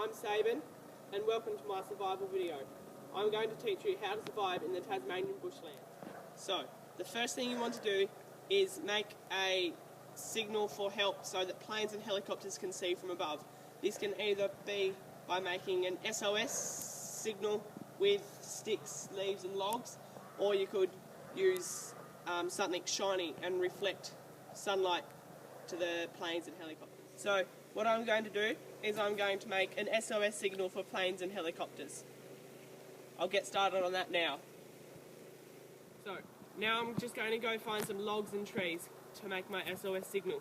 I'm Sabin, and welcome to my survival video. I'm going to teach you how to survive in the Tasmanian bushland. So, the first thing you want to do is make a signal for help so that planes and helicopters can see from above. This can either be by making an SOS signal with sticks, leaves and logs, or you could use something shiny and reflect sunlight to the planes and helicopters. So what I'm going to do is I'm going to make an SOS signal for planes and helicopters. I'll get started on that now. So now I'm just going to go find some logs and trees to make my SOS signal.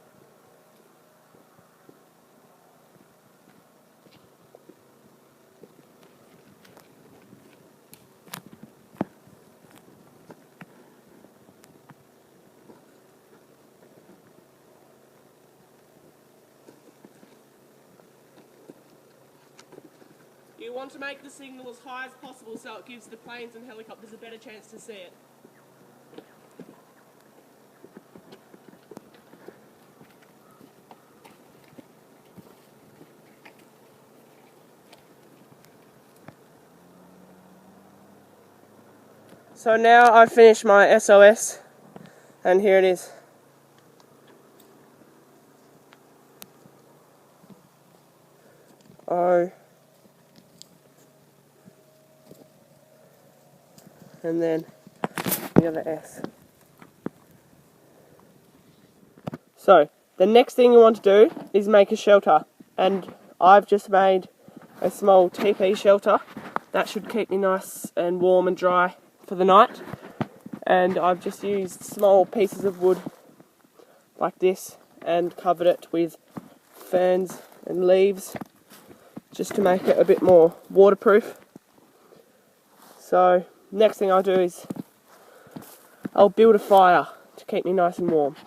You want to make the signal as high as possible so it gives the planes and helicopters a better chance to see it. So now I've finished my SOS, and here it is. O and then the other S. So the next thing you want to do is make a shelter, and I've just made a small teepee shelter that should keep me nice and warm and dry for the night. And I've just used small pieces of wood like this and covered it with ferns and leaves just to make it a bit more waterproof. So next thing I'll do is I'll build a fire to keep me nice and warm.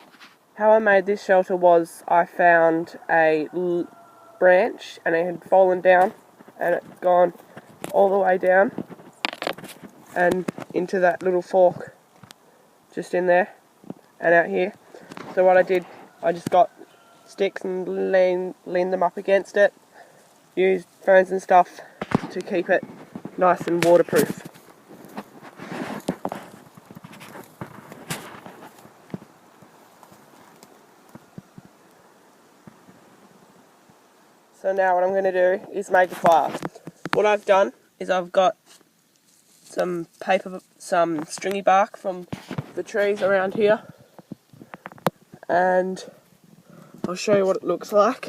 How I made this shelter was I found a branch and it had fallen down and it's gone all the way down and into that little fork just in there and out here. So what I did, I just got sticks and leaned them up against it, used ferns and stuff to keep it nice and waterproof. So now what I'm going to do is make a fire. What I've done is I've got some paper, some stringy bark from the trees around here, and I'll show you what it looks like.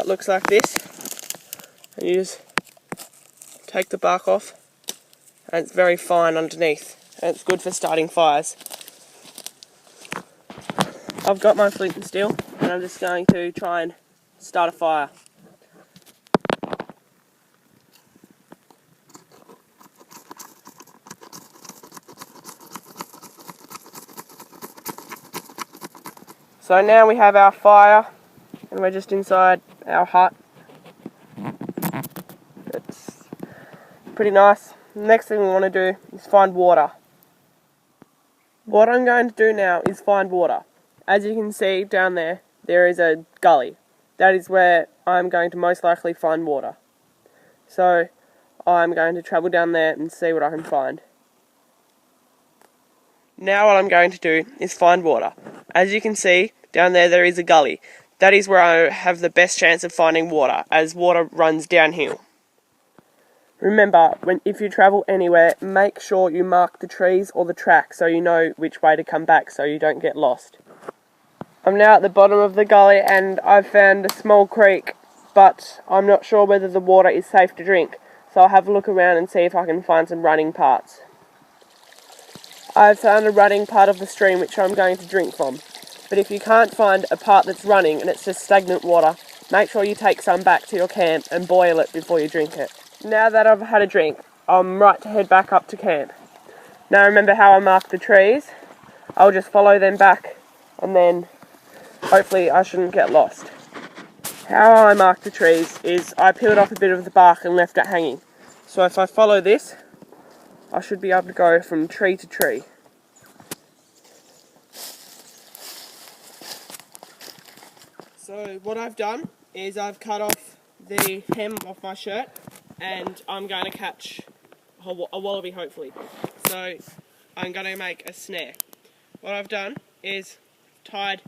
It looks like this, and you just take the bark off, and it's very fine underneath, and it's good for starting fires. I've got my flint and steel, and I'm just going to try and start a fire. So now we have our fire, and we're just inside our hut. It's pretty nice. Next thing we want to do is find water. What I'm going to do now is find water. As you can see down there, there is a gully. That is where I'm going to most likely find water. So I'm going to travel down there and see what I can find. Now what I'm going to do is find water. As you can see, down there is a gully. That is where I have the best chance of finding water, as water runs downhill. Remember, if you travel anywhere, make sure you mark the trees or the track so you know which way to come back so you don't get lost. I'm now at the bottom of the gully and I've found a small creek, but I'm not sure whether the water is safe to drink, so I'll have a look around and see if I can find some running parts. I've found a running part of the stream which I'm going to drink from, but if you can't find a part that's running and it's just stagnant water, make sure you take some back to your camp and boil it before you drink it. Now that I've had a drink, I'm right to head back up to camp. Now remember how I marked the trees? I'll just follow them back and then hopefully I shouldn't get lost. How I mark the trees is I peeled off a bit of the bark and left it hanging. So if I follow this, I should be able to go from tree to tree. So what I've done is I've cut off the hem off my shirt and I'm going to catch a wallaby hopefully. So I'm going to make a snare. What I've done is tied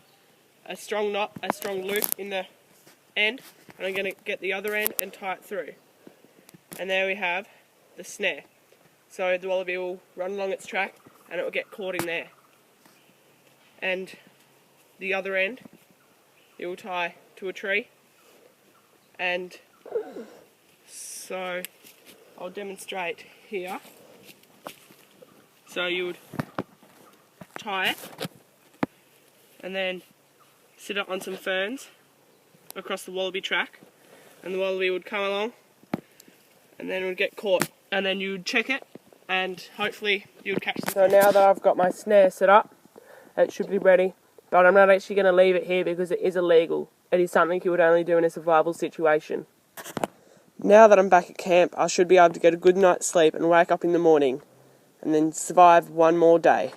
a strong knot, a strong loop in the end, and I'm going to get the other end and tie it through. And there we have the snare. So the wallaby will run along its track and it will get caught in there. And the other end it will tie to a tree. And so I'll demonstrate here. So you would tie it and then sit it on some ferns across the wallaby track, and the wallaby would come along and then it would get caught, and then you would check it and hopefully you would catch them. So now that I've got my snare set up, it should be ready, but I'm not actually going to leave it here because it is illegal. It is something you would only do in a survival situation. Now that I'm back at camp, I should be able to get a good night's sleep and wake up in the morning and then survive one more day.